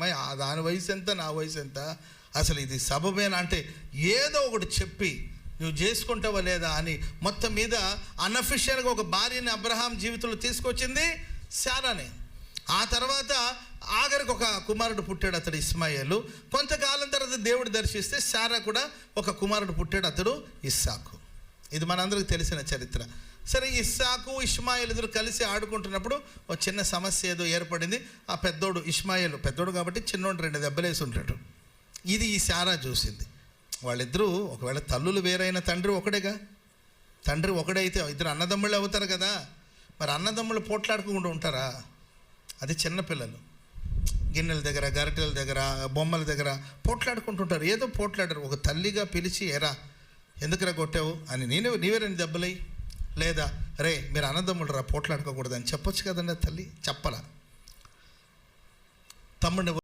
అమ్మాయి దాని వయసు ఎంత, నా వయసు ఎంత, అసలు ఇది సబబేనా అంటే ఏదో ఒకటి చెప్పి నువ్వు చేసుకుంటావా లేదా అని మొత్తం మీద అన్అఫిషియల్గా ఒక భార్యని అబ్రహాం జీవితంలో తీసుకొచ్చింది శారానే. ఆ తర్వాత ఆఖరికి ఒక కుమారుడు పుట్టాడు, అతడు ఇస్మాయేలు. కొంతకాలం తర్వాత దేవుడు దర్శిస్తే శారా కూడా ఒక కుమారుడు పుట్టాడు, అతడు ఇస్సాకు. ఇది మనందరికీ తెలిసిన చరిత్ర. సరే, ఇస్సాకు ఇష్మాయేలు ఇద్దరు కలిసి ఆడుకుంటున్నప్పుడు ఒక చిన్న సమస్య ఏదో ఏర్పడింది. ఆ పెద్దోడు ఇష్మాయేలు పెద్దోడు కాబట్టి చిన్నోడు 2 దెబ్బలేసి ఉంటాడు. ఇది ఈ శారా చూసింది. వాళ్ళిద్దరూ ఒకవేళ తల్లులు వేరైన తండ్రి ఒకడేగా, తండ్రి ఒకడే అయితే ఇద్దరు అన్నదమ్ముళ్ళు అవుతారు కదా. మరి అన్నదమ్ముళ్ళు పోట్లాడుకుంటూ ఉంటారా? అది చిన్నపిల్లలు గిన్నెల దగ్గర, గరిటెల దగ్గర, బొమ్మల దగ్గర పోట్లాడుకుంటుంటారు. ఏదో పోట్లాడారు. ఒక తల్లిగా పిలిచి ఎరా ఎందుకురా కొట్టావు అని నీవే 2 దెబ్బలై, లేదా రే మీరు అన్నదమ్ములు రా పోట్లాడుకోకూడదని చెప్పొచ్చు కదండి. తల్లి చెప్పలా. తమ్ముడిని